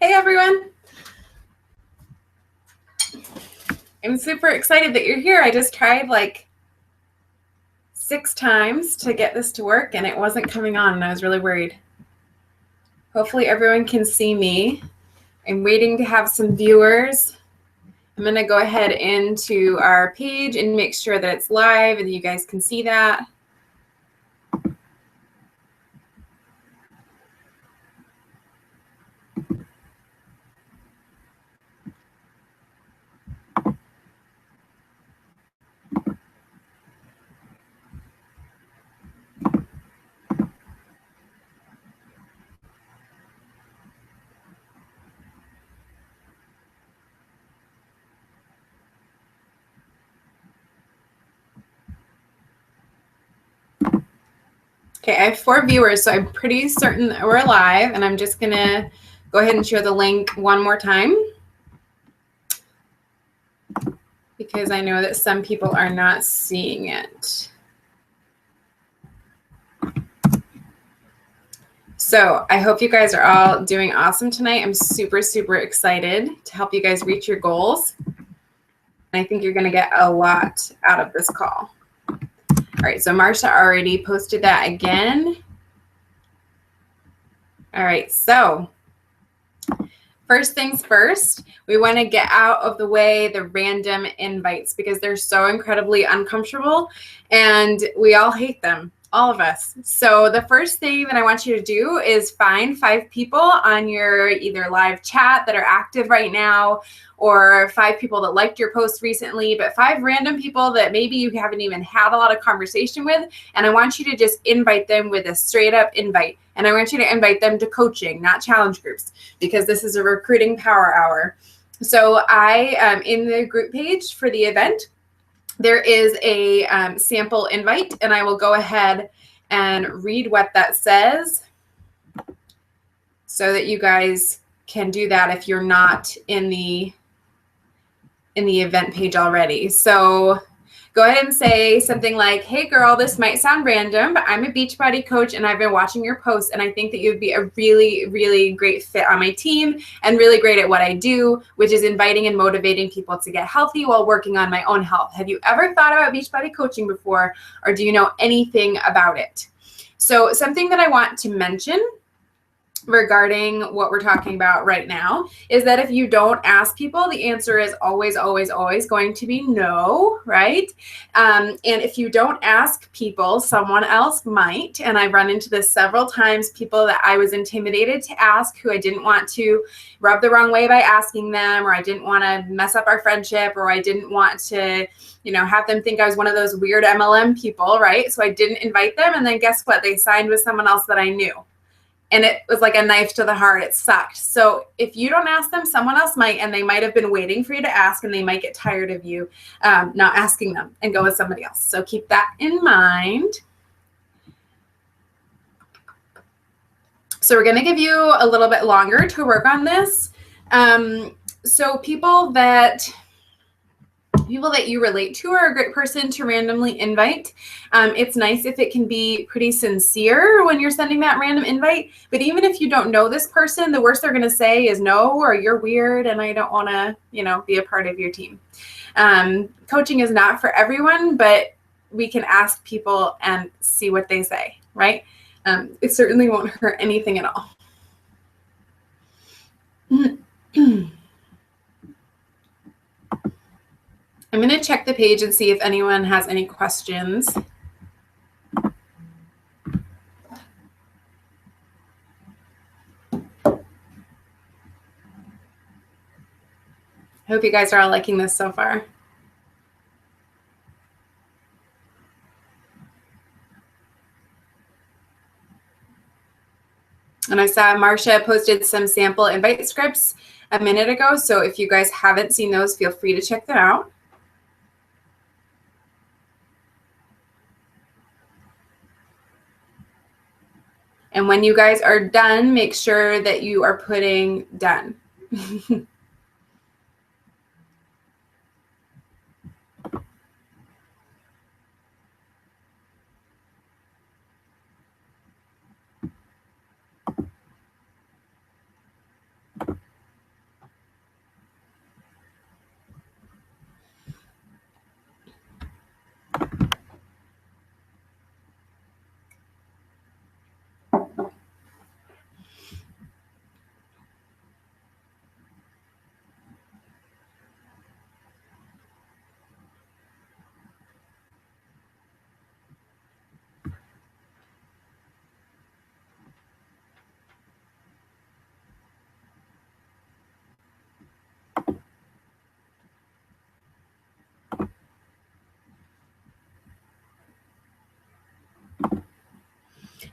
Hey everyone! I'm super excited that you're here. I just tried like 6 times to get this to work and it wasn't coming on and I was really worried. Hopefully everyone can see me. I'm waiting to have some viewers. I'm going to go ahead into our page and make sure that it's live and you guys can see that. Okay, I have 4 viewers, so I'm pretty certain that we're live, and I'm just going to go ahead and share the link one more time because I know that some people are not seeing it. So I hope you guys are all doing awesome tonight. I'm super, super excited to help you guys reach your goals. And I think you're going to get a lot out of this call. All right, so Marsha already posted that again. All right, so first things first, we want to get out of the way the random invites because they're so incredibly uncomfortable and we all hate them, all of us. So the first thing that I want you to do is find 5 people on your either live chat that are active right now or 5 people that liked your post recently, but 5 random people that maybe you haven't even had a lot of conversation with. And I want you to just invite them with a straight up invite. And I want you to invite them to coaching, not challenge groups, because this is a recruiting power hour. So I, in the group page for the event, there is a sample invite, and I will go ahead and read what that says so that you guys can do that if you're not in the event page already. So go ahead and say something like, hey girl, this might sound random, but I'm a Beachbody coach and I've been watching your posts and I think that you'd be a really, really great fit on my team and really great at what I do, which is inviting and motivating people to get healthy while working on my own health. Have you ever thought about Beachbody coaching before, or do you know anything about it? So something that I want to mention regarding what we're talking about right now is that if you don't ask people, the answer is always, always, always going to be no, right? And if you don't ask people, someone else might. And I've run into this several times, people that I was intimidated to ask who I didn't want to rub the wrong way by asking them, or I didn't want to mess up our friendship, or I didn't want to, you know, have them think I was one of those weird MLM people, right? So I didn't invite them. And then guess what? They signed with someone else that I knew. And it was like a knife to the heart. It sucked. So if you don't ask them, someone else might, and they might have been waiting for you to ask, and they might get tired of you not asking them and go with somebody else. So keep that in mind. So we're going to give you a little bit longer to work on this. So people that you relate to are a great person to randomly invite. It's nice if it can be pretty sincere when you're sending that random invite. But even if you don't know this person, the worst they're going to say is no, or you're weird and I don't want to, you know, be a part of your team. Coaching is not for everyone, but we can ask people and see what they say, right? It certainly won't hurt anything at all. I'm going to check the page and see if anyone has any questions. I hope you guys are all liking this so far. And I saw Marsha posted some sample invite scripts a minute ago. So if you guys haven't seen those, feel free to check them out. And when you guys are done, make sure that you are putting done.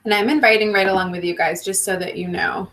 And I'm inviting right along with you guys, just so that you know.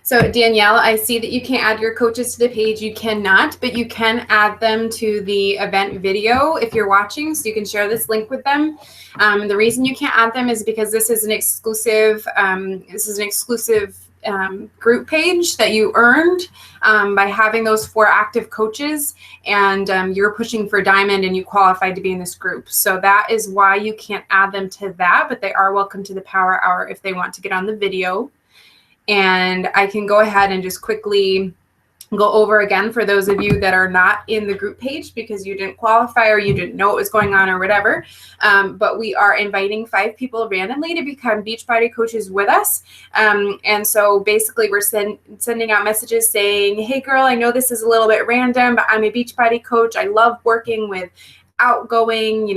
So Danielle, I see that you can't add your coaches to the page. You cannot, but you can add them to the event video if you're watching, so you can share this link with them. The reason you can't add them is because this is an exclusive group page that you earned by having those 4 active coaches, and you're pushing for Diamond and you qualified to be in this group. So that is why you can't add them to that, but they are welcome to the Power Hour if they want to get on the video. And I can go ahead and just quickly go over again for those of you that are not in the group page because you didn't qualify or you didn't know what was going on or whatever. But we are inviting 5 people randomly to become Beachbody coaches with us. And so basically we're sending out messages saying, hey girl, I know this is a little bit random, but I'm a Beachbody coach. I love working with outgoing,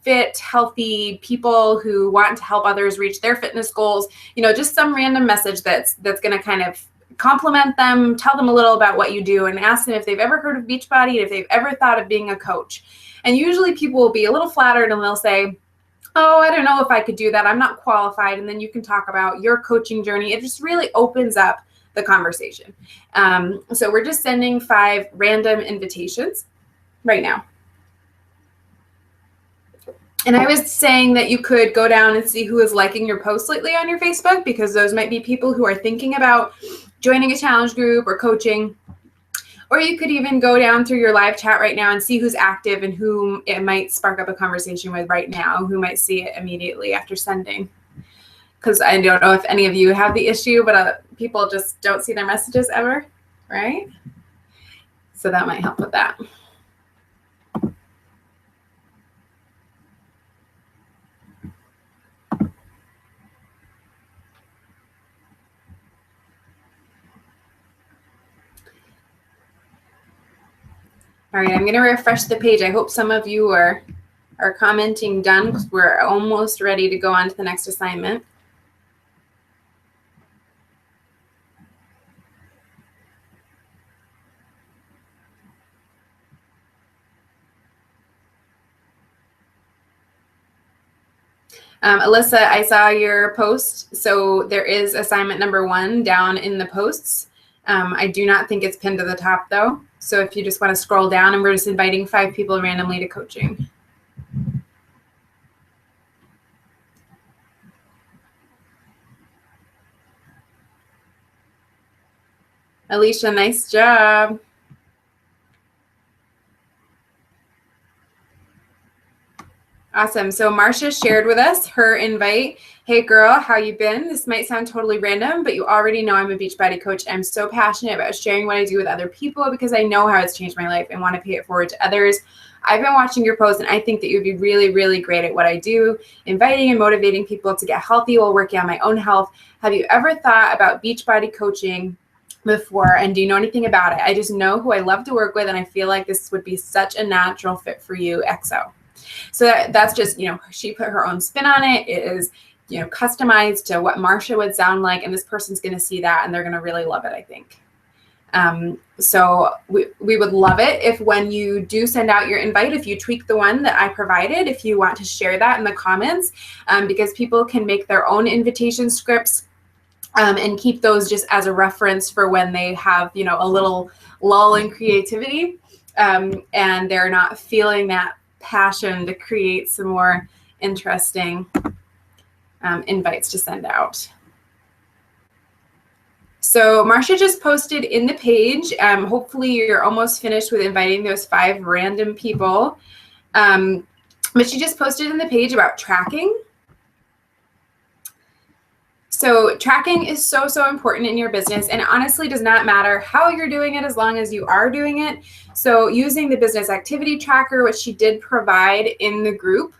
fit, healthy people who want to help others reach their fitness goals. Just some random message that's going to kind of compliment them, tell them a little about what you do, and ask them if they've ever heard of Beachbody, if they've ever thought of being a coach. And usually people will be a little flattered and they'll say, oh, I don't know if I could do that. I'm not qualified. And then you can talk about your coaching journey. It just really opens up the conversation. So we're just sending 5 random invitations right now. And I was saying that you could go down and see who is liking your posts lately on your Facebook, because those might be people who are thinking about joining a challenge group or coaching. Or you could even go down through your live chat right now and see who's active and whom it might spark up a conversation with right now, who might see it immediately after sending. Because I don't know if any of you have the issue, but people just don't see their messages ever, right? So that might help with that. All right, I'm going to refresh the page. I hope some of you are commenting done, because we're almost ready to go on to the next assignment. Alyssa, I saw your post. So there is assignment number 1 down in the posts. I do not think it's pinned to the top though. So if you just want to scroll down, and we're just inviting 5 people randomly to coaching. Alicia, nice job. Awesome. So Marcia shared with us her invite. Hey girl, how you been? This might sound totally random, but you already know I'm a Beachbody coach. I'm so passionate about sharing what I do with other people because I know how it's changed my life and want to pay it forward to others. I've been watching your posts and I think that you'd be really, really great at what I do, inviting and motivating people to get healthy while working on my own health. Have you ever thought about Beachbody coaching before, and do you know anything about it? I just know who I love to work with and I feel like this would be such a natural fit for you, XO. So that's just, she put her own spin on it. It is, customized to what Marcia would sound like. And this person's going to see that and they're going to really love it, I think. So we would love it if when you do send out your invite, if you tweak the one that I provided, if you want to share that in the comments, because people can make their own invitation scripts and keep those just as a reference for when they have, a little lull in creativity and they're not feeling that passion to create some more interesting invites to send out. So Marcia just posted in the page. Hopefully you're almost finished with inviting those 5 random people. But she just posted in the page about tracking. So tracking is so, so important in your business, and it honestly does not matter how you're doing it as long as you are doing it. So using the business activity tracker, which she did provide in the group,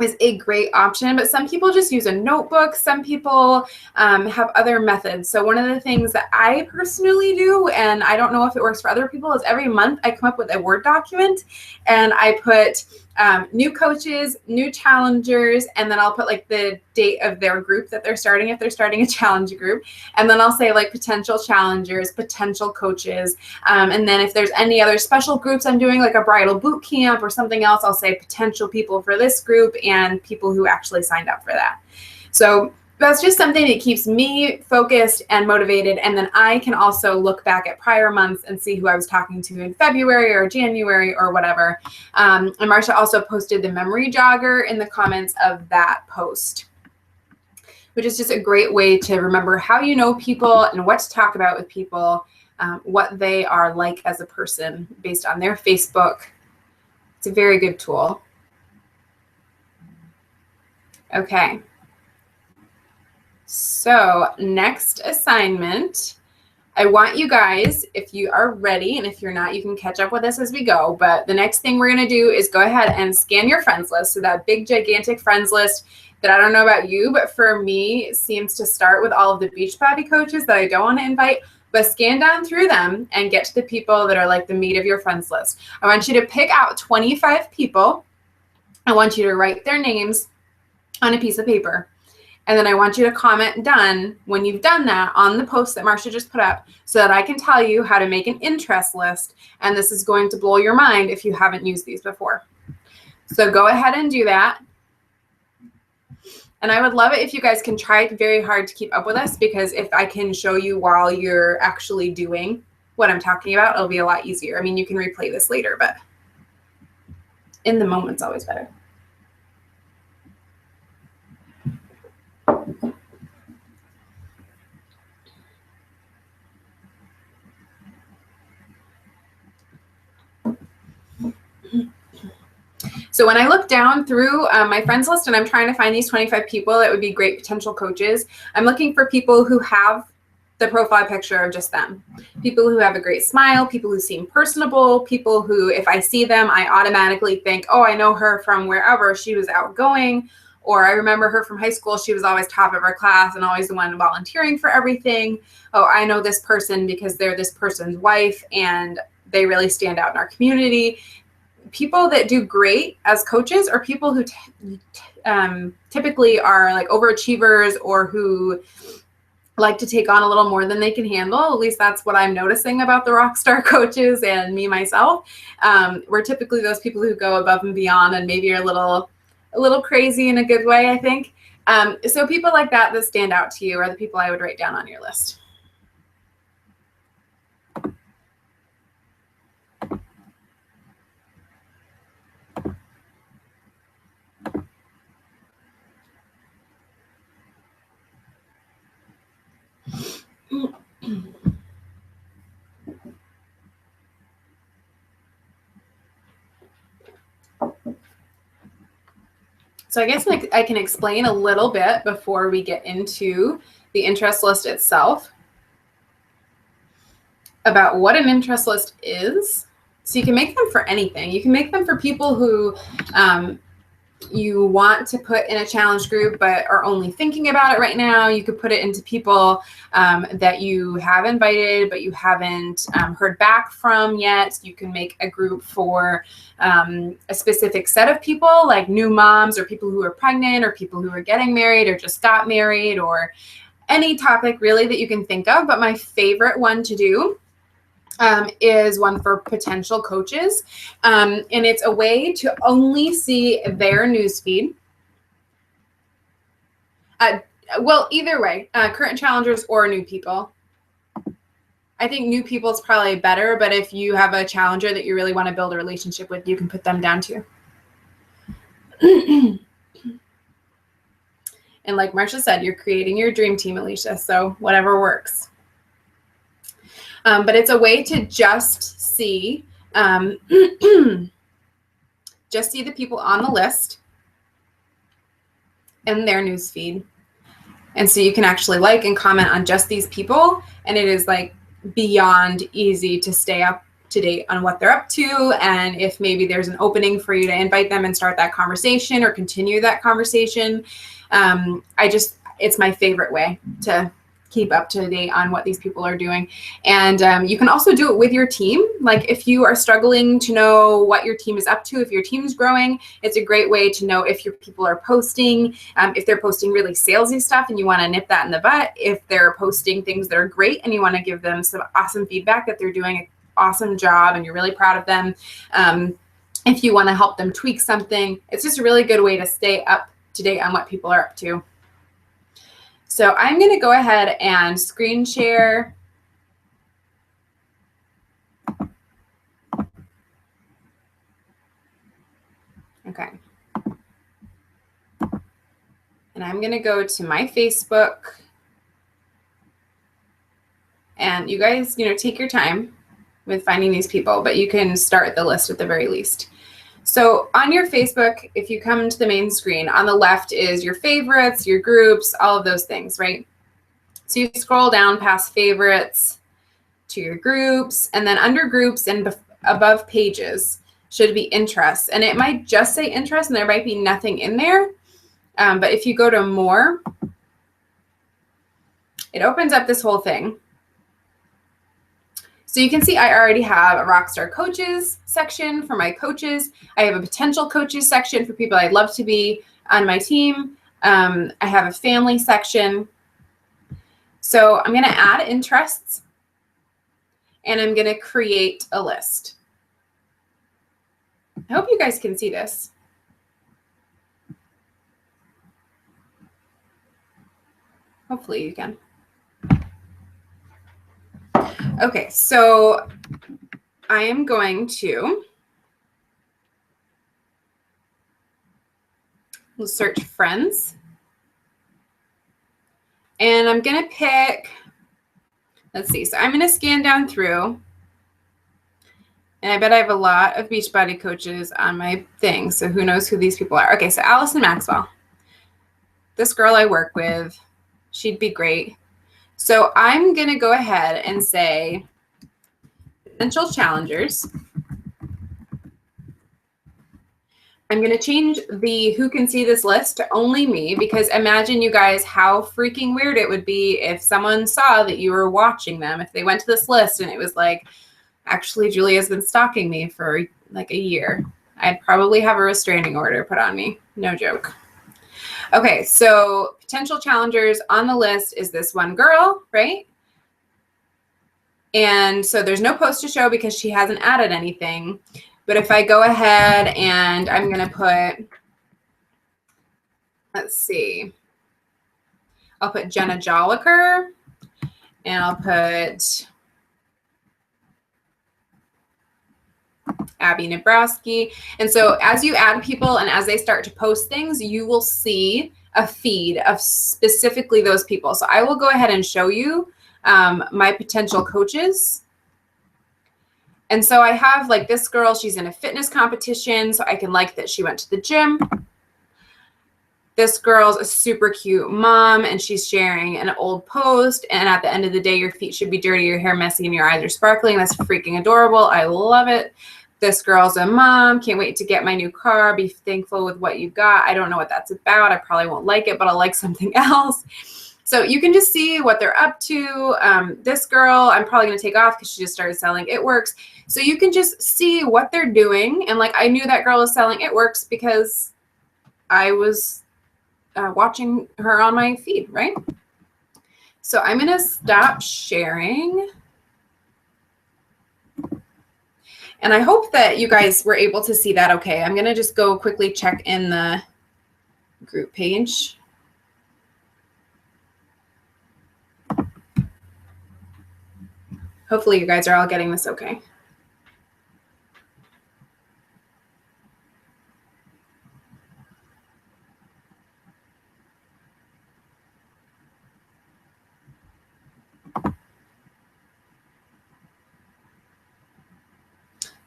is a great option, but some people just use a notebook. Some people have other methods. So one of the things that I personally do, and I don't know if it works for other people, is every month I come up with a Word document and I put new coaches, new challengers, and then I'll put like the date of their group that they're starting if they're starting a challenge group. And then I'll say like potential challengers, potential coaches. And then if there's any other special groups I'm doing, like a bridal boot camp or something else, I'll say potential people for this group and people who actually signed up for that. So that's just something that keeps me focused and motivated. And then I can also look back at prior months and see who I was talking to in February or January or whatever. And Marcia also posted the memory jogger in the comments of that post, which is just a great way to remember how you know people and what to talk about with people, what they are like as a person based on their Facebook. It's a very good tool. Okay. So next assignment, I want you guys, if you are ready, and if you're not, you can catch up with us as we go. But the next thing we're going to do is go ahead and scan your friends list. So that big, gigantic friends list that I don't know about you, but for me seems to start with all of the Beachbody coaches that I don't want to invite. But scan down through them and get to the people that are like the meat of your friends list. I want you to pick out 25 people. I want you to write their names on a piece of paper. And then I want you to comment done when you've done that on the post that Marcia just put up so that I can tell you how to make an interest list. And this is going to blow your mind if you haven't used these before. So go ahead and do that. And I would love it if you guys can try very hard to keep up with us, because if I can show you while you're actually doing what I'm talking about, it'll be a lot easier. I mean, you can replay this later, but in the moment's always better. So when I look down through my friends list and I'm trying to find these 25 people that would be great potential coaches, I'm looking for people who have the profile picture of just them. People who have a great smile, people who seem personable, people who, if I see them, I automatically think, oh, I know her from wherever. She was outgoing, or I remember her from high school. She was always top of her class and always the one volunteering for everything. Oh, I know this person because they're this person's wife and they really stand out in our community. People that do great as coaches are people who typically are like overachievers or who like to take on a little more than they can handle. At least that's what I'm noticing about the rock star coaches and me myself. We're typically those people who go above and beyond and maybe are a little crazy in a good way, I think. So people like that stand out to you are the people I would write down on your list. So I guess I can explain a little bit before we get into the interest list itself about what an interest list is. So you can make them for anything. You can make them for people who you want to put in a challenge group but are only thinking about it right now. You could put it into people that you have invited but you haven't heard back from yet. You can make a group for a specific set of people, like new moms or people who are pregnant or people who are getting married or just got married, or any topic really that you can think of. But my favorite one to do is one for potential coaches. And it's a way to only see their newsfeed. Well, either way, current challengers or new people. I think new people is probably better, but if you have a challenger that you really want to build a relationship with, you can put them down too. And like Marsha said, you're creating your dream team, Alicia, so whatever works. But it's a way to just see just see the people on the list and their newsfeed. And so you can actually like and comment on just these people, and it is like beyond easy to stay up to date on what they're up to, and if maybe there's an opening for you to invite them and start that conversation or continue that conversation. It's my favorite way to keep up to date on what these people are doing. And you can also do it with your team. Like if you are struggling to know what your team is up to, if your team's growing, it's a great way to know if your people are posting, if they're posting really salesy stuff and you want to nip that in the butt, if they're posting things that are great and you want to give them some awesome feedback that they're doing an awesome job and you're really proud of them. If you want to help them tweak something, it's just a really good way to stay up to date on what people are up to. So I'm going to go ahead and screen share. Okay. And I'm going to go to my Facebook. And you guys, take your time with finding these people, but you can start the list at the very least. So on your Facebook, if you come to the main screen, on the left is your favorites, your groups, all of those things, right? So you scroll down past favorites to your groups, and then under groups and above pages should be interests. And it might just say interests, and there might be nothing in there. But if you go to more, it opens up this whole thing. So you can see I already have a Rockstar Coaches section for my coaches. I have a potential coaches section for people I'd love to be on my team. I have a family section. So I'm going to add interests, and I'm going to create a list. I hope you guys can see this. Hopefully you can. Okay, so I am going to search friends. And I'm going to pick, let's see, so I'm going to scan down through. And I bet I have a lot of Beachbody coaches on my thing, so who knows who these people are. Okay, so Allison Maxwell. This girl I work with, she'd be great. So I'm going to go ahead and say potential challengers. I'm going to change the who can see this list to only me, because imagine you guys how freaking weird it would be if someone saw that you were watching them. If they went to this list and it was like, actually, Julia's been stalking me for like a year. I'd probably have a restraining order put on me. No joke. Okay, so potential challengers on the list is this one girl, right? And so there's no post to show because she hasn't added anything. But if I go ahead and I'm going to put, let's see, I'll put Jenna Joliker, and I'll put Abby Nabrowski. And so as you add people and as they start to post things, you will see a feed of specifically those people. So I will go ahead and show you my potential coaches. And so I have like this girl, she's in a fitness competition, so I can like that she went to the gym. this girl's a super cute mom and she's sharing an old post, and at the end of the day, your feet should be dirty, your hair messy, and your eyes are sparkling. That's freaking adorable. I love it. This girl's a mom. Can't wait to get my new car. Be thankful with what you got. I don't know what that's about. I probably won't like it, but I'll like something else. So you can just see what they're up to. This girl, I'm probably going to take off because she just started selling It Works. So you can just see what they're doing. And like, I knew that girl was selling It Works because I was watching her on my feed, right? So I'm going to stop sharing. And I hope that you guys were able to see that okay. I'm going to just go quickly check in the group page. Hopefully you guys are all getting this okay.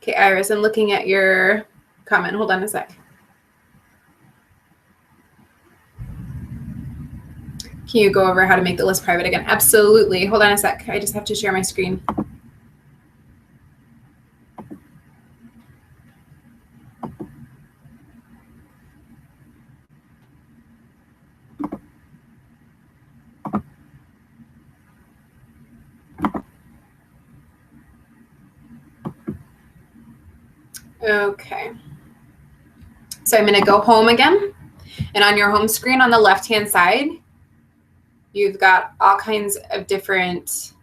Okay, Iris, I'm looking at your comment. Hold on a sec. Can you go over how to make the list private again? Absolutely. Hold on a sec. I just have to share my screen. Okay. So I'm going to go home again. And on your home screen on the left-hand side, you've got all kinds of different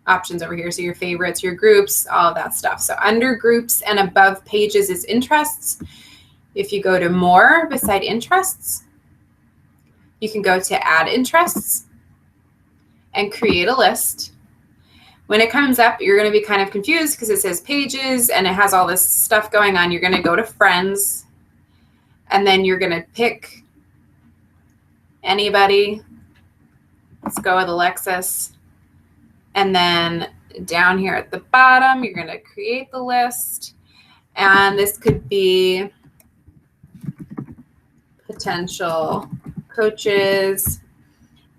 options over here. So your favorites, your groups, all of that stuff. So under groups and above pages is interests. If you go to more beside interests, you can go to add interests and create a list. When it comes up, you're going to be kind of confused because it says pages and it has all this stuff going on. You're going to go to friends, and then you're going to pick anybody. Let's go with Alexis. And then down here at the bottom, you're going to create the list. And this could be potential coaches.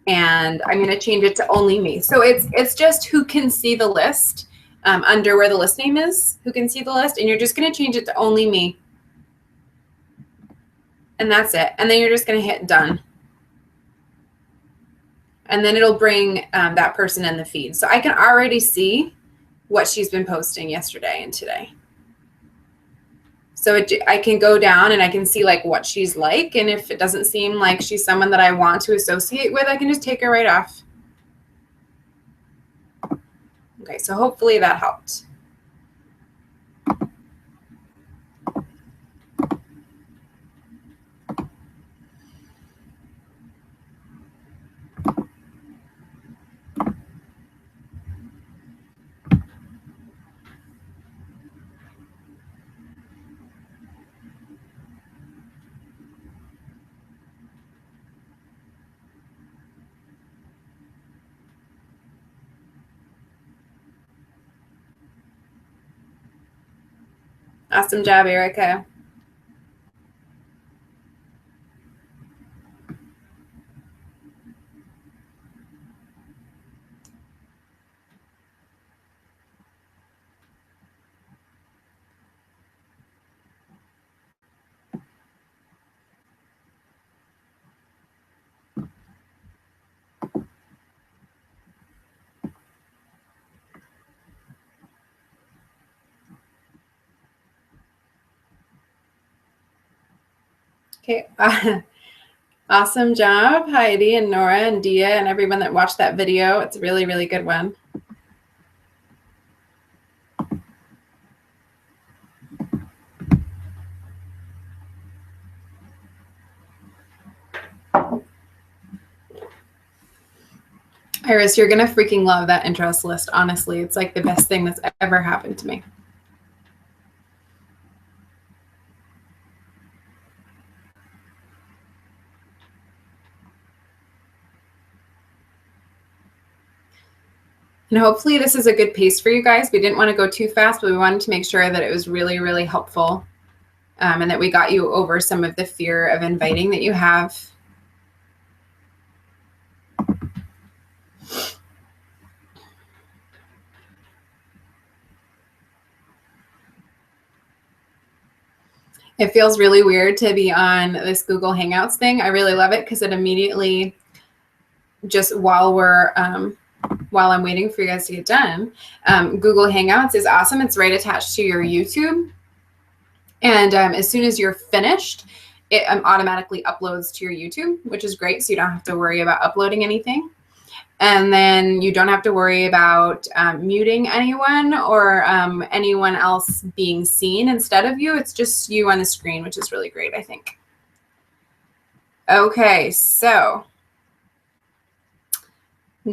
And I'm going to change it to only me. So it's just who can see the list under where the list name is, who can see the list. And you're just going to change it to only me. And that's it. And then you're just going to hit done. And then it'll bring that person in the feed. So I can already see what she's been posting yesterday and today. So I can go down and I can see like what she's like. And if it doesn't seem like she's someone that I want to associate with, I can just take her right off. Okay, so hopefully that helped. Awesome job, Erica. Okay, awesome job, Heidi and Nora and Dia and everyone that watched that video. It's a really, really good one. Iris, you're going to freaking love that interest list, honestly. It's like the best thing that's ever happened to me. And hopefully this is a good pace for you guys. We didn't want to go too fast, but we wanted to make sure that it was really, really helpful and that we got you over some of the fear of inviting that you have. It feels really weird to be on this Google Hangouts thing. I really love it because it immediately, just while I'm waiting for you guys to get done, Google Hangouts is awesome. It's right attached to your YouTube. And as soon as you're finished, it automatically uploads to your YouTube, which is great. So you don't have to worry about uploading anything. And then you don't have to worry about muting anyone or anyone else being seen instead of you. It's just you on the screen, which is really great, I think. Okay, so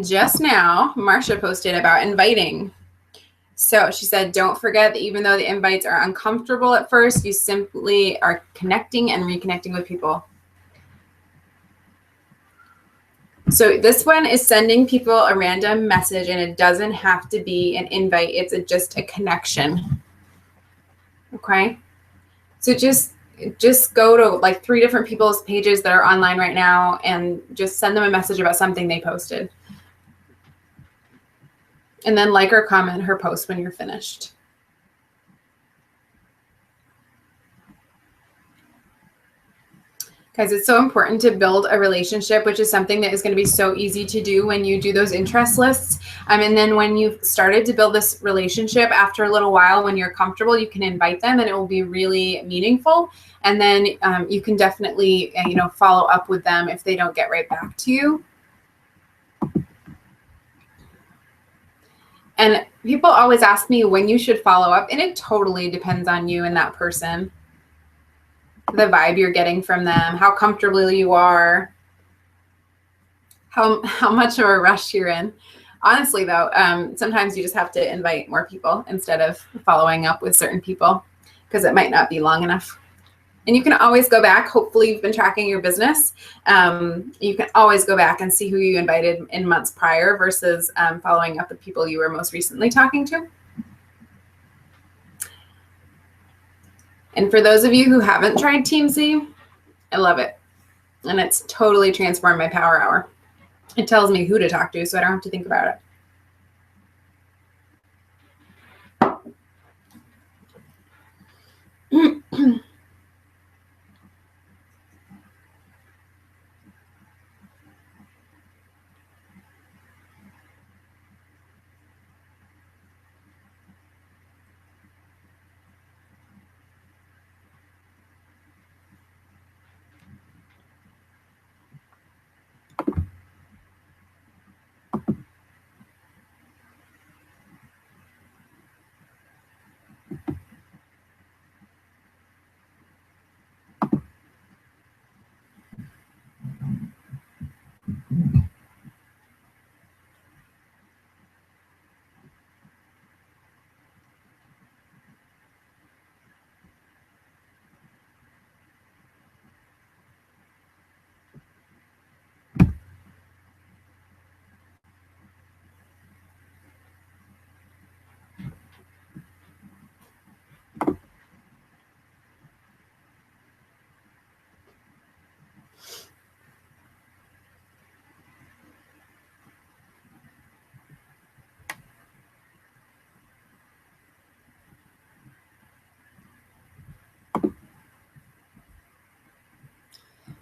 just now, Marsha posted about inviting. So she said, don't forget that even though the invites are uncomfortable at first, you simply are connecting and reconnecting with people. So this one is sending people a random message, and it doesn't have to be an invite. It's just a connection. Okay. So just go to like 3 different people's pages that are online right now and just send them a message about something they posted. And then like or comment her post when you're finished. Guys, it's so important to build a relationship, which is something that is going to be so easy to do when you do those interest lists. And then when you've started to build this relationship, after a little while, when you're comfortable, you can invite them and it will be really meaningful. And then you can definitely, follow up with them if they don't get right back to you. And people always ask me when you should follow up, and it totally depends on you and that person. The vibe you're getting from them, how comfortable you are, how much of a rush you're in. Honestly, though, sometimes you just have to invite more people instead of following up with certain people because it might not be long enough. And you can always go back. Hopefully, you've been tracking your business. You can always go back and see who you invited in months prior versus following up with people you were most recently talking to. And for those of you who haven't tried Teamsy, I love it. And it's totally transformed my Power Hour. It tells me who to talk to, so I don't have to think about it.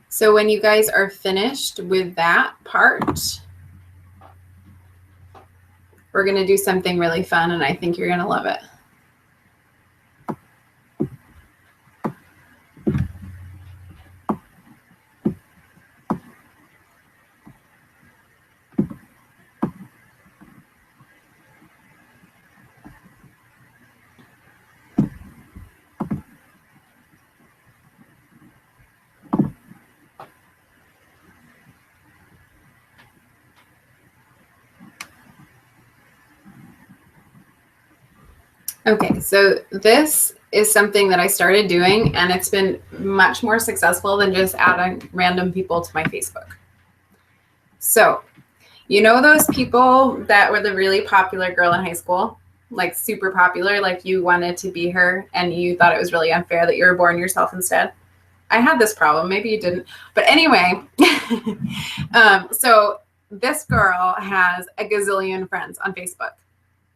So when you guys are finished with that part, we're going to do something really fun, and I think you're going to love it. Okay, so this is something that I started doing, and it's been much more successful than just adding random people to my Facebook. So, you know those people that were the really popular girl in high school? Like super popular, like you wanted to be her and you thought it was really unfair that you were born yourself instead? I had this problem, maybe you didn't. But anyway, so this girl has a gazillion friends on Facebook.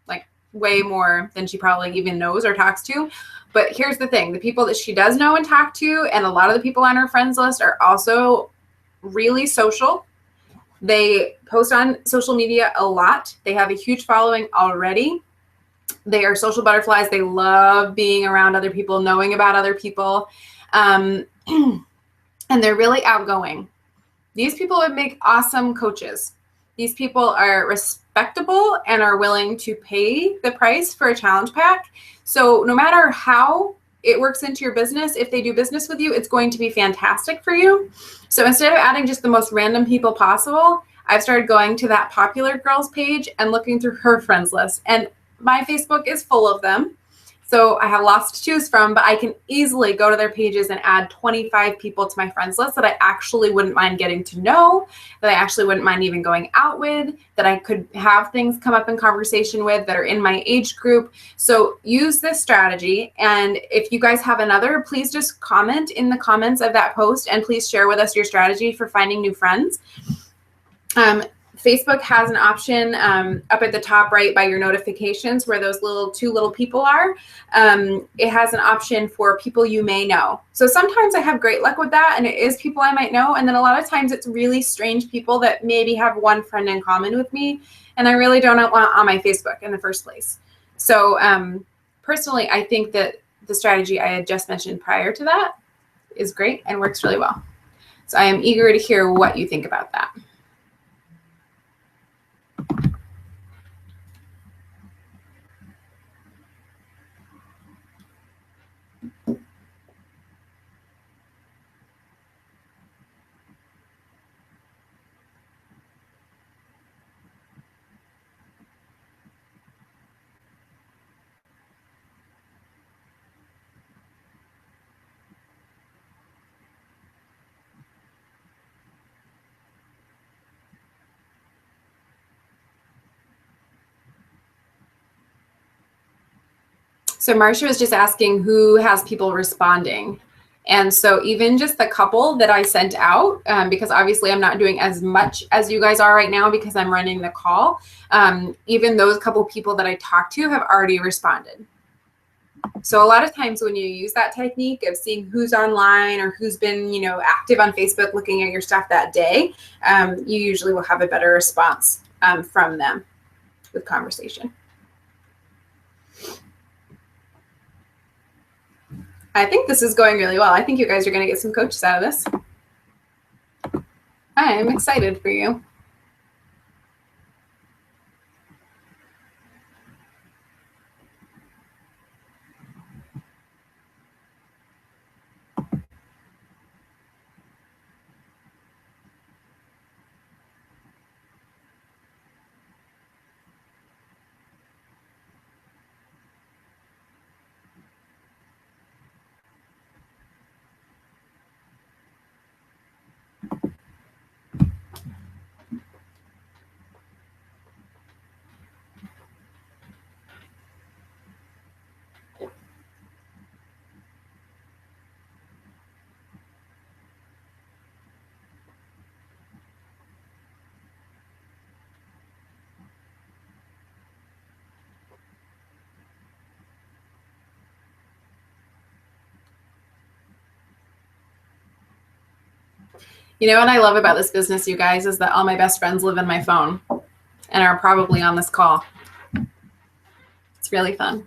Like way more than she probably even knows or talks to. But here's the thing, the people that she does know and talk to, and a lot of the people on her friends list are also really social. They post on social media a lot. They have a huge following already. They are social butterflies. They love being around other people, knowing about other people. And they're really outgoing. These people would make awesome coaches. These people are respectable and are willing to pay the price for a challenge pack. So no matter how it works into your business, if they do business with you, it's going to be fantastic for you. So instead of adding just the most random people possible, I've started going to that popular girls page and looking through her friends list. And my Facebook is full of them. So I have lots to choose from, but I can easily go to their pages and add 25 people to my friends list that I actually wouldn't mind getting to know, that I actually wouldn't mind even going out with, that I could have things come up in conversation with that are in my age group. So use this strategy. And if you guys have another, please just comment in the comments of that post and please share with us your strategy for finding new friends. Facebook has an option up at the top right by your notifications where those two little people are. It has an option for people you may know. So sometimes I have great luck with that and it is people I might know. And then a lot of times it's really strange people that maybe have one friend in common with me and I really don't want on my Facebook in the first place. So personally, I think that the strategy I had just mentioned prior to that is great and works really well. So I am eager to hear what you think about that. So Marcia was just asking who has people responding. And so even just the couple that I sent out, because obviously I'm not doing as much as you guys are right now because I'm running the call, even those couple people that I talked to have already responded. So a lot of times when you use that technique of seeing who's online or who's been, active on Facebook looking at your stuff that day, you usually will have a better response from them with conversation. I think this is going really well. I think you guys are going to get some coaches out of this. I am excited for you. You know what I love about this business, you guys, is that all my best friends live in my phone and are probably on this call. It's really fun.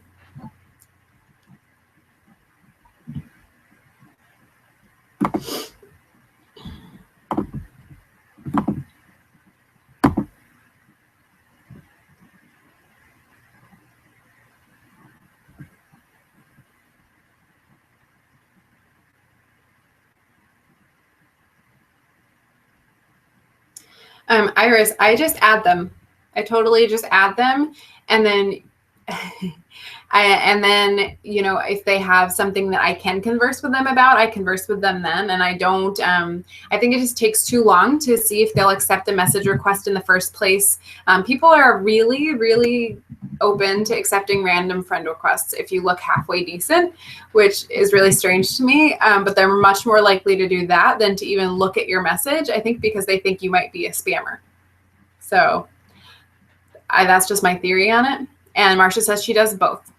Iris, I just add them. I totally just add them. And then, if they have something that I can converse with them about, I converse with them then. And I don't, I think it just takes too long to see if they'll accept a message request in the first place. People are really, really open to accepting random friend requests if you look halfway decent, which is really strange to me. But they're much more likely to do that than to even look at your message, I think, because they think you might be a spammer. So that's just my theory on it. And Marcia says she does both.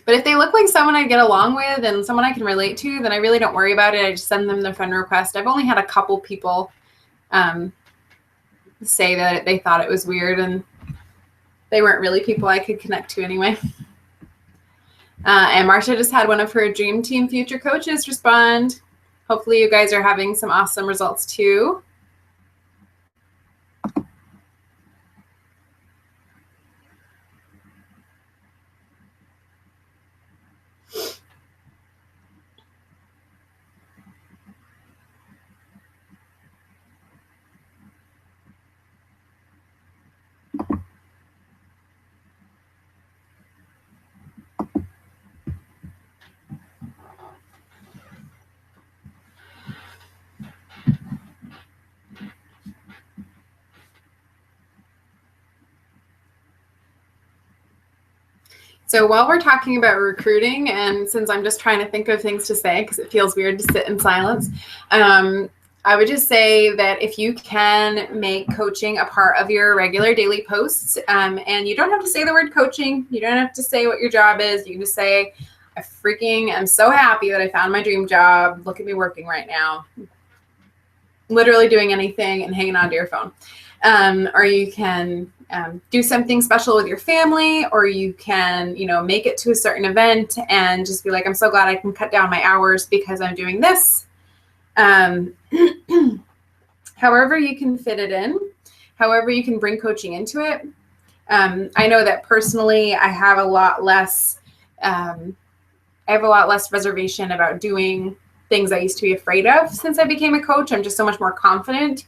But if they look like someone I get along with and someone I can relate to, then I really don't worry about it. I just send them the friend request. I've only had a couple people say that they thought it was weird, and they weren't really people I could connect to anyway. And Marcia just had one of her dream team future coaches respond. Hopefully you guys are having some awesome results too. So while we're talking about recruiting, and since I'm just trying to think of things to say because it feels weird to sit in silence, I would just say that if you can make coaching a part of your regular daily posts, and you don't have to say the word coaching, you don't have to say what your job is, you can just say, I'm so happy that I found my dream job. Look at me working right now. Literally doing anything and hanging on to your phone. Or you can do something special with your family, or you can, make it to a certain event and just be like, I'm so glad I can cut down my hours because I'm doing this. However you can fit it in, however you can bring coaching into it. I know that personally, I have a lot less reservation about doing things I used to be afraid of since I became a coach. I'm just so much more confident.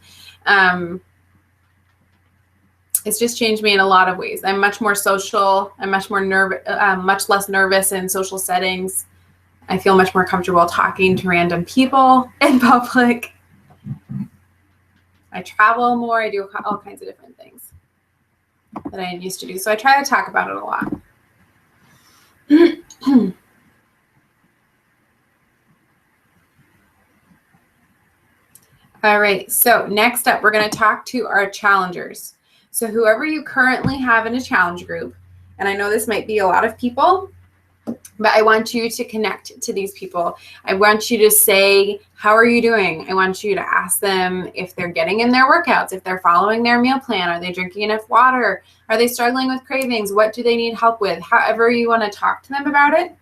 It's just changed me in a lot of ways. I'm much more social. I'm much less nervous in social settings. I feel much more comfortable talking to random people in public. I travel more. I do all kinds of different things that I used to do. So I try to talk about it a lot. All right. So next up, we're going to talk to our challengers. So whoever you currently have in a challenge group, and I know this might be a lot of people, but I want you to connect to these people. I want you to say, how are you doing? I want you to ask them if they're getting in their workouts, if they're following their meal plan, are they drinking enough water? Are they struggling with cravings? What do they need help with? However you want to talk to them about it,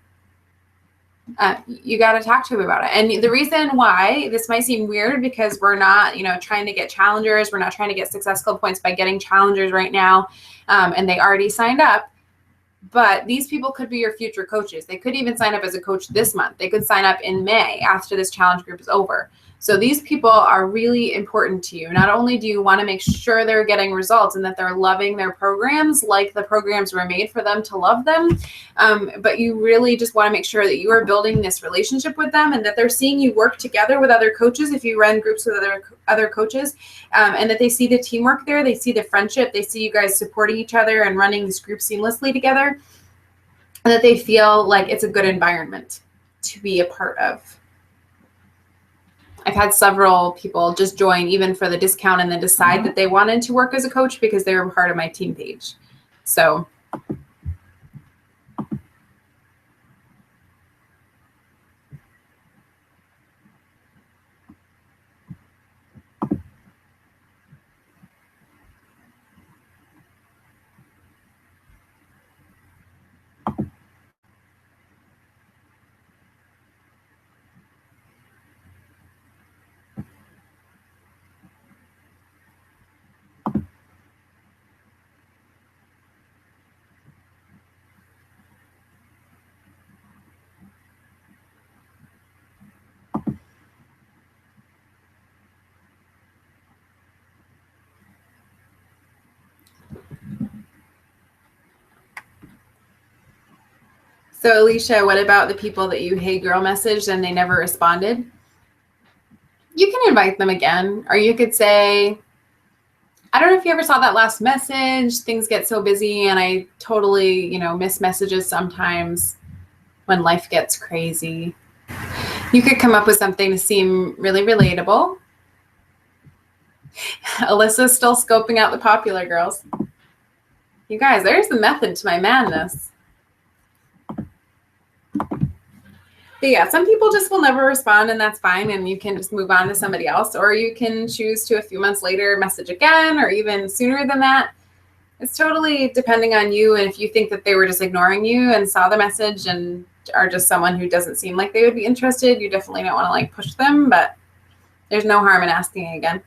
you got to talk to them about it. And the reason why this might seem weird, because we're not, trying to get challengers. We're not trying to get Success Club points by getting challengers right now. And they already signed up. But these people could be your future coaches. They could even sign up as a coach this month. They could sign up in May after this challenge group is over. So these people are really important to you. Not only do you want to make sure they're getting results and that they're loving their programs like the programs were made for them to love them, but you really just want to make sure that you are building this relationship with them and that they're seeing you work together with other coaches if you run groups with other coaches, and that they see the teamwork there, they see the friendship, they see you guys supporting each other and running this group seamlessly together, and that they feel like it's a good environment to be a part of. I've had several people just join even for the discount and then decide that they wanted to work as a coach because they were part of my team page. So So Alicia, what about the people that you hey girl messaged and they never responded? You can invite them again, or you could say, I don't know if you ever saw that last message. Things get so busy and I totally, miss messages sometimes when life gets crazy. You could come up with something to seem really relatable. Alyssa's still scoping out the popular girls. You guys, there's the method to my madness. But yeah, some people just will never respond, and that's fine, and you can just move on to somebody else, or you can choose to a few months later message again, or even sooner than that. It's totally depending on you, and if you think that they were just ignoring you and saw the message and are just someone who doesn't seem like they would be interested, you definitely don't want to like push them, but there's no harm in asking again.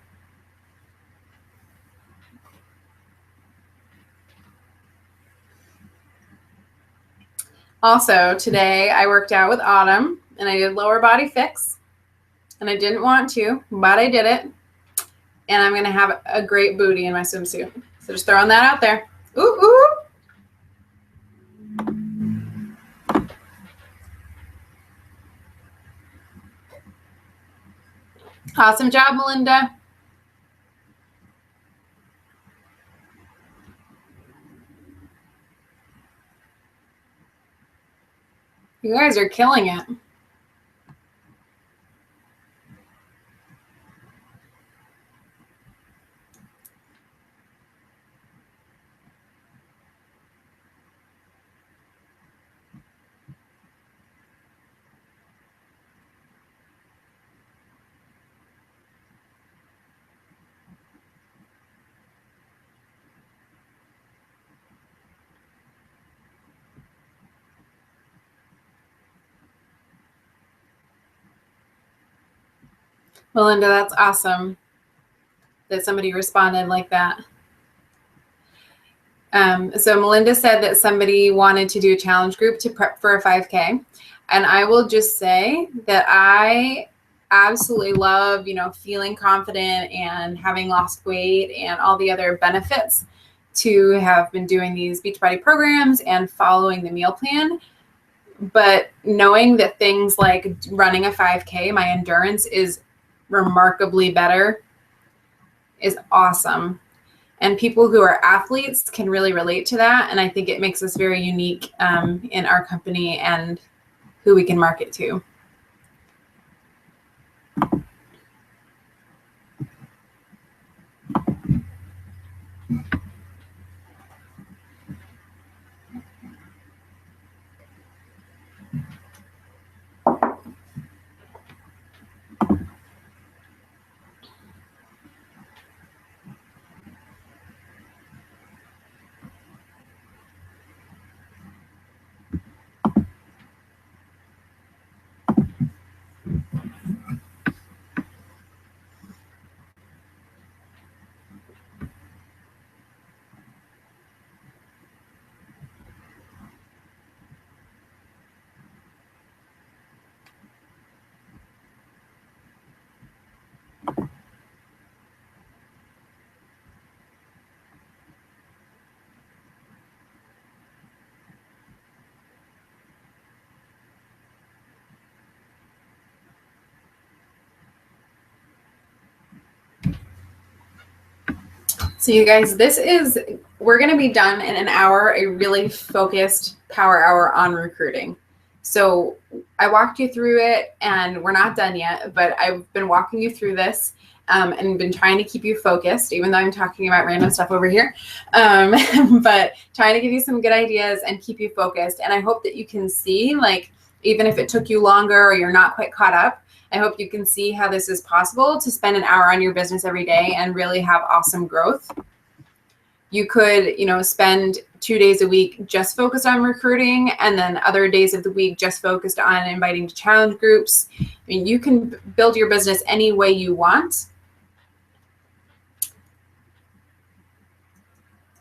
Also, today I worked out with Autumn and I did lower body fix, and I didn't want to, but I did it. And I'm going to have a great booty in my swimsuit. So just throwing that out there. Ooh, ooh. Awesome job, Melinda. You guys are killing it. Melinda, that's awesome that somebody responded like that. So Melinda said that somebody wanted to do a challenge group to prep for a 5K. And I will just say that I absolutely love, feeling confident and having lost weight and all the other benefits to have been doing these Beachbody programs and following the meal plan. But knowing that things like running a 5K, my endurance is remarkably better, is awesome. And people who are athletes can really relate to that. And I think it makes us very unique in our company and who we can market to. So you guys, we're going to be done in an hour, a really focused power hour on recruiting. So I walked you through it and we're not done yet, but I've been walking you through this and been trying to keep you focused, even though I'm talking about random stuff over here, but trying to give you some good ideas and keep you focused. And I hope that you can see, like, even if it took you longer or you're not quite caught up, I hope you can see how this is possible to spend an hour on your business every day and really have awesome growth. You could, spend 2 days a week just focused on recruiting, and then other days of the week just focused on inviting to challenge groups. I mean, you can build your business any way you want.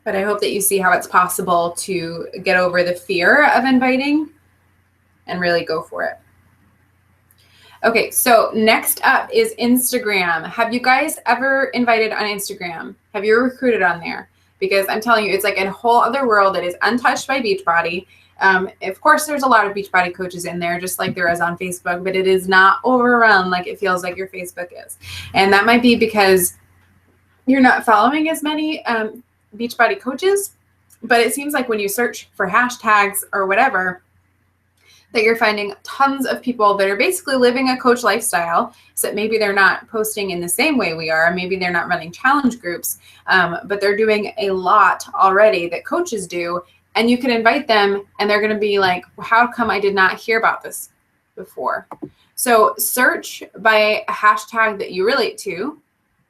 But I hope that you see how it's possible to get over the fear of inviting and really go for it. Okay, so next up is Instagram. Have you guys ever invited on Instagram? Have you recruited on there? Because I'm telling you, it's like a whole other world that is untouched by Beachbody. Of course, there's a lot of Beachbody coaches in there, just like there is on Facebook, but it is not overrun like it feels like your Facebook is. And that might be because you're not following as many Beachbody coaches, but it seems like when you search for hashtags or whatever, that you're finding tons of people that are basically living a coach lifestyle, so that maybe they're not posting in the same way we are, maybe they're not running challenge groups, but they're doing a lot already that coaches do, and you can invite them and they're going to be like, how come I did not hear about this before? So search by a hashtag that you relate to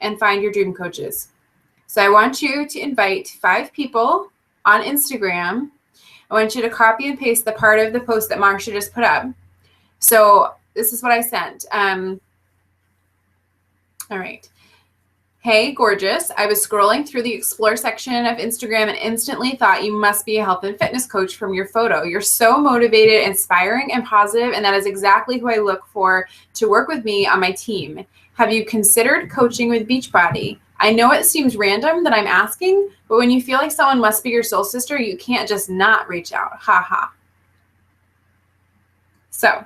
and find your dream coaches. So I want you to invite 5 people on Instagram. I want you to copy and paste the part of the post that Marsha just put up. So this is what I sent. All right. Hey, gorgeous. I was scrolling through the explore section of Instagram and instantly thought you must be a health and fitness coach from your photo. You're so motivated, inspiring, and positive, and that is exactly who I look for to work with me on my team. Have you considered coaching with Beachbody? I know it seems random that I'm asking, but when you feel like someone must be your soul sister, you can't just not reach out. Ha ha. So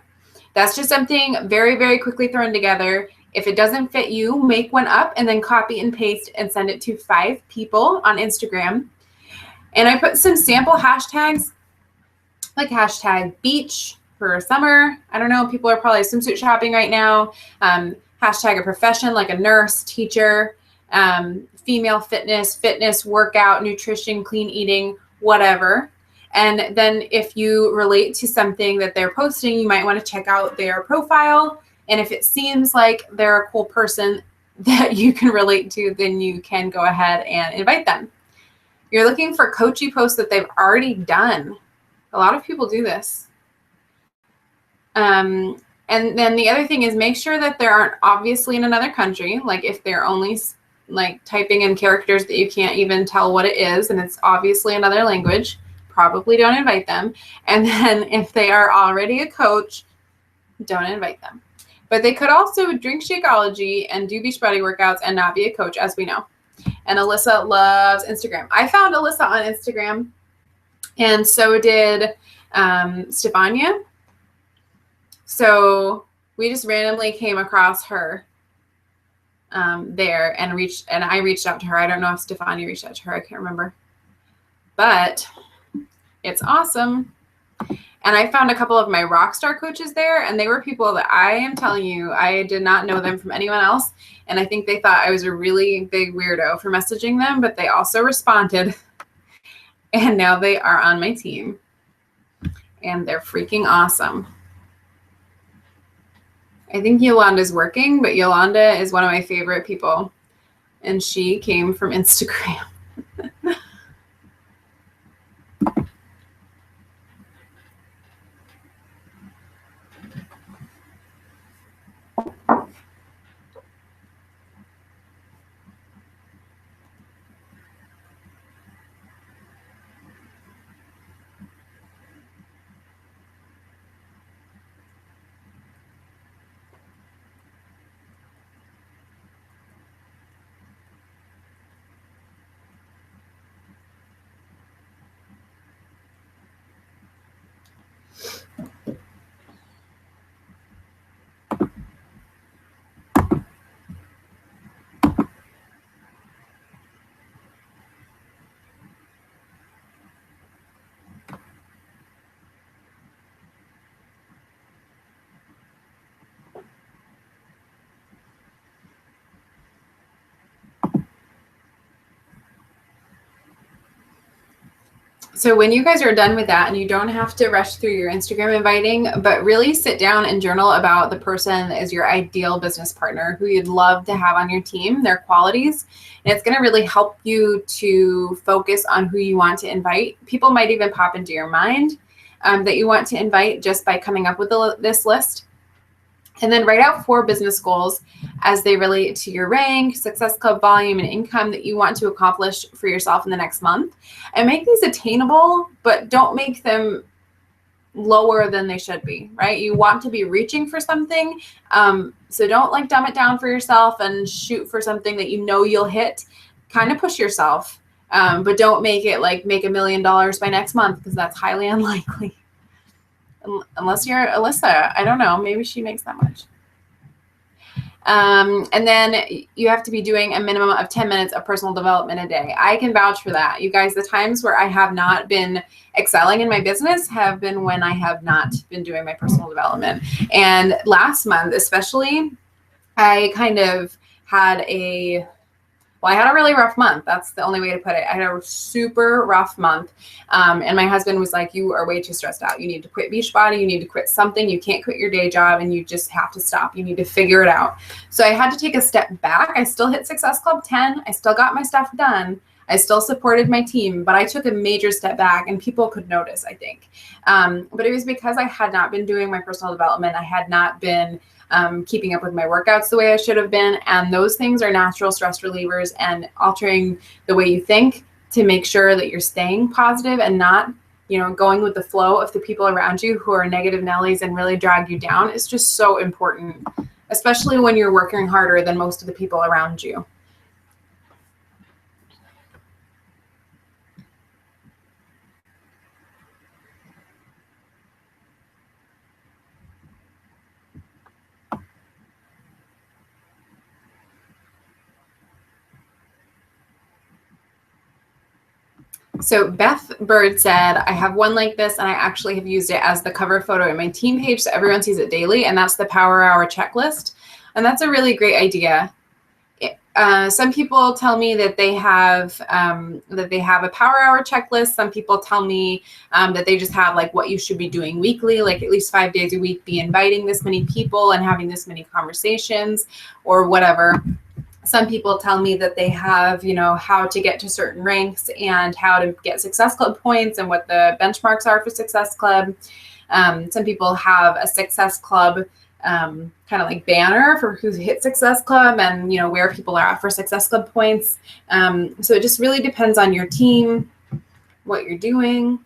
that's just something very, very quickly thrown together. If it doesn't fit you, make one up and then copy and paste and send it to 5 people on Instagram. And I put some sample hashtags, like hashtag beach for summer. I don't know, people are probably swimsuit shopping right now. Hashtag a profession like a nurse, teacher, female fitness, workout, nutrition, clean eating, whatever. And then if you relate to something that they're posting, you might want to check out their profile. And if it seems like they're a cool person that you can relate to, then you can go ahead and invite them. You're looking for coachy posts that they've already done. A lot of people do this. And then the other thing is make sure that they aren't obviously in another country. Like if they're only like typing in characters that you can't even tell what it is, and it's obviously another language, probably don't invite them. And then if they are already a coach, don't invite them. But they could also drink Shakeology and do Beachbody workouts and not be a coach, as we know. And Alyssa loves Instagram. I found Alyssa on Instagram, and so did Stefania. So we just randomly came across her there and I reached out to her. I don't know if Stefania reached out to her. I can't remember. But it's awesome. And I found a couple of my rock star coaches there, and they were people that I am telling you, I did not know them from anyone else. And I think they thought I was a really big weirdo for messaging them, but they also responded. And now they are on my team. And they're freaking awesome. I think Yolanda's working, but Yolanda is one of my favorite people. And she came from Instagram. So when you guys are done with that, and you don't have to rush through your Instagram inviting, but really sit down and journal about the person that is your ideal business partner, who you'd love to have on your team, their qualities. And it's going to really help you to focus on who you want to invite. People might even pop into your mind that you want to invite just by coming up with this list. And then write out 4 business goals as they relate to your rank, success club volume, and income that you want to accomplish for yourself in the next month. And make these attainable, but don't make them lower than they should be, right? You want to be reaching for something. So don't like dumb it down for yourself and shoot for something that you know you'll hit. Kind of push yourself, but don't make it like make $1 million by next month, because that's highly unlikely. Unless you're Alyssa. I don't know. Maybe she makes that much. And then you have to be doing a minimum of 10 minutes of personal development a day. I can vouch for that. You guys, the times where I have not been excelling in my business have been when I have not been doing my personal development. And last month, especially, I kind of had I had a really rough month. That's the only way to put it. I had a super rough month. And my husband was like, you are way too stressed out. You need to quit Beachbody. You need to quit something. You can't quit your day job, and you just have to stop. You need to figure it out. So I had to take a step back. I still hit Success Club 10. I still got my stuff done. I still supported my team, but I took a major step back, and people could notice, I think. But it was because I had not been doing my personal development. I had not been keeping up with my workouts the way I should have been. And those things are natural stress relievers, and altering the way you think to make sure that you're staying positive and not, going with the flow of the people around you who are negative Nellies and really drag you down is just so important, especially when you're working harder than most of the people around you. So Beth Bird said, I have one like this, and I actually have used it as the cover photo in my team page so everyone sees it daily, and that's the Power Hour checklist. And that's a really great idea. Some people tell me that they have a Power Hour checklist. Some people tell me that they just have like what you should be doing weekly, like at least 5 days a week, be inviting this many people and having this many conversations or whatever. Some people tell me that they have, how to get to certain ranks and how to get Success Club points and what the benchmarks are for Success Club. Some people have a Success Club kind of like banner for who hit Success Club and, where people are at for Success Club points. So it just really depends on your team, what you're doing.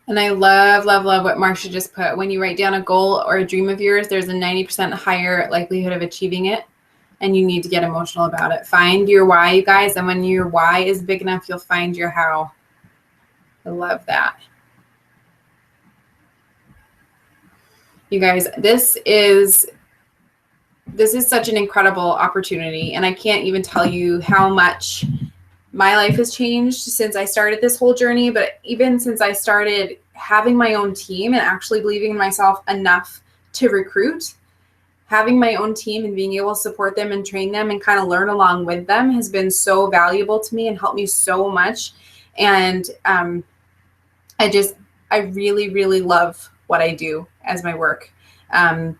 And I love, love, love what Marcia just put. When you write down a goal or a dream of yours, there's a 90% higher likelihood of achieving it, and you need to get emotional about it. Find your why, you guys, and when your why is big enough, you'll find your how. I love that. You guys, this is such an incredible opportunity, and I can't even tell you how much my life has changed since I started this whole journey, but even since I started having my own team and actually believing in myself enough to recruit, having my own team and being able to support them and train them and kind of learn along with them has been so valuable to me and helped me so much. And I really, really love what I do as my work. And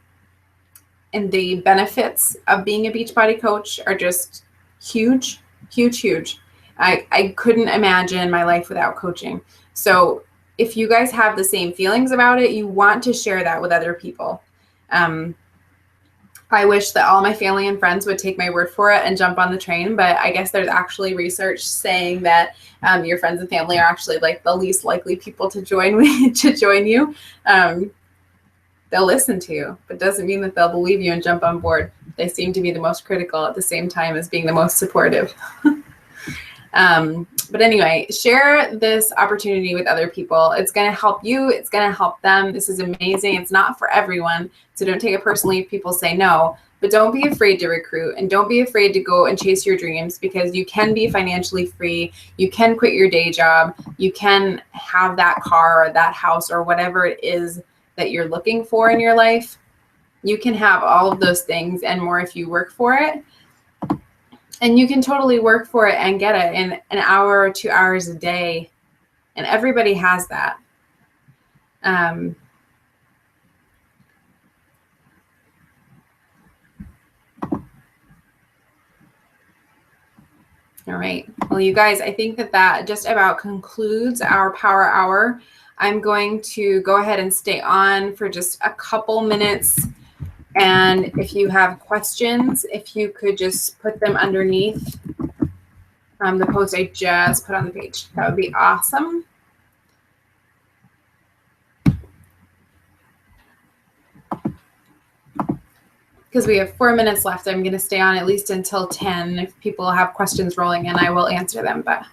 the benefits of being a Beachbody coach are just huge, huge, huge. I couldn't imagine my life without coaching. So if you guys have the same feelings about it, you want to share that with other people. I wish that all my family and friends would take my word for it and jump on the train, but I guess there's actually research saying that your friends and family are actually like the least likely people to join you. They'll listen to you, but doesn't mean that they'll believe you and jump on board. They seem to be the most critical at the same time as being the most supportive. But anyway, share this opportunity with other people. It's going to help you. It's going to help them. This is amazing. It's not for everyone, so don't take it personally if people say no, but don't be afraid to recruit and don't be afraid to go and chase your dreams, because you can be financially free. You can quit your day job. You can have that car or that house or whatever it is that you're looking for in your life. You can have all of those things and more if you work for it. And you can totally work for it and get it in an hour or 2 hours a day. And everybody has that. All All right. Well, you guys, I think that just about concludes our power hour. I'm going to go ahead and stay on for just a couple minutes. And if you have questions, if you could just put them underneath the post I just put on the page, that would be awesome. Because we have 4 minutes left, I'm going to stay on at least until 10. If people have questions rolling in, I will answer them. But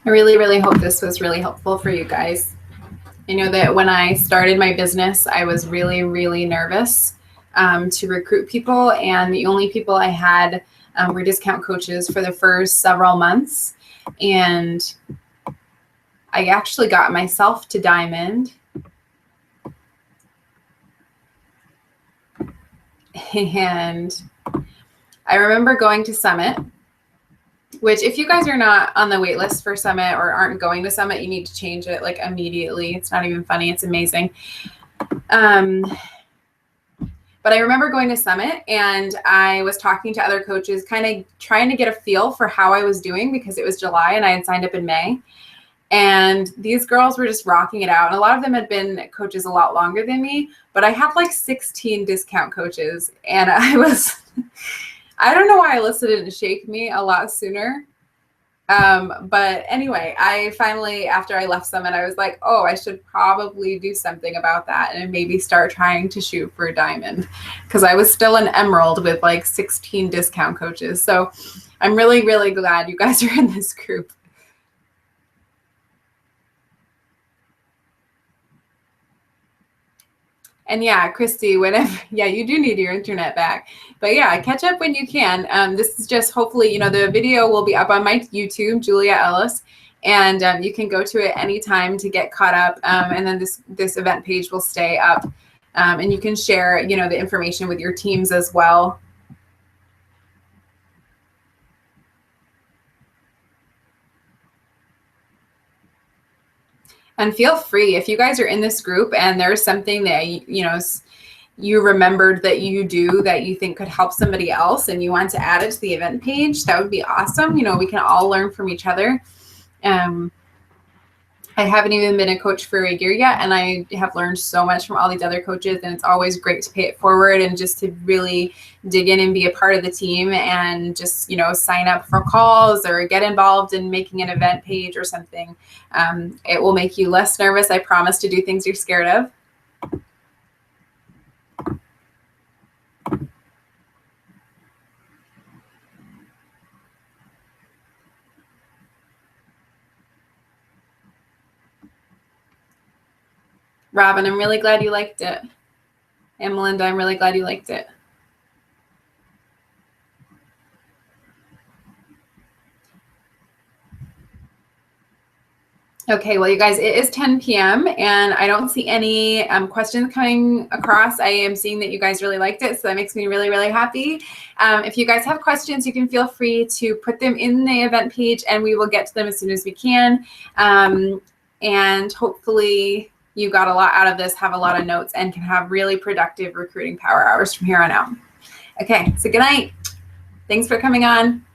I really, really hope this was really helpful for you guys. I know that when I started my business, I was really, really nervous to recruit people. And the only people I had were discount coaches for the first several months. And I actually got myself to Diamond. And I remember going to Summit, which if you guys are not on the wait list for Summit or aren't going to Summit, you need to change it like immediately. It's not even funny. It's amazing. But I remember going to Summit and I was talking to other coaches, kind of trying to get a feel for how I was doing because it was July and I had signed up in May. And these girls were just rocking it out. And a lot of them had been coaches a lot longer than me, but I had like 16 discount coaches. And I don't know why Alyssa didn't shake me a lot sooner. But anyway, I finally, after I left Summit, I was like, oh, I should probably do something about that and maybe start trying to shoot for a Diamond because I was still an Emerald with like 16 discount coaches. So I'm really, really glad you guys are in this group. And yeah, Christy, whenever, yeah, you do need your internet back. But yeah, catch up when you can. This is just hopefully, the video will be up on my YouTube, Julia Ellis, and you can go to it anytime to get caught up. And then this event page will stay up. And you can share, the information with your teams as well. And feel free, if you guys are in this group and there's something that, you remembered that you do that you think could help somebody else and you want to add it to the event page, that would be awesome. We can all learn from each other. I haven't even been a coach for a year yet, and I have learned so much from all these other coaches, and it's always great to pay it forward and just to really dig in and be a part of the team and just, sign up for calls or get involved in making an event page or something. It will make you less nervous. I promise to do things you're scared of. Robin, I'm really glad you liked it. And Melinda, I'm really glad you liked it. Okay, well, you guys, it is 10 p.m. and I don't see any questions coming across. I am seeing that you guys really liked it, so that makes me really, really happy. If you guys have questions, you can feel free to put them in the event page and we will get to them as soon as we can. And hopefully you got a lot out of this, have a lot of notes, and can have really productive recruiting power hours from here on out. Okay, so good night. Thanks for coming on.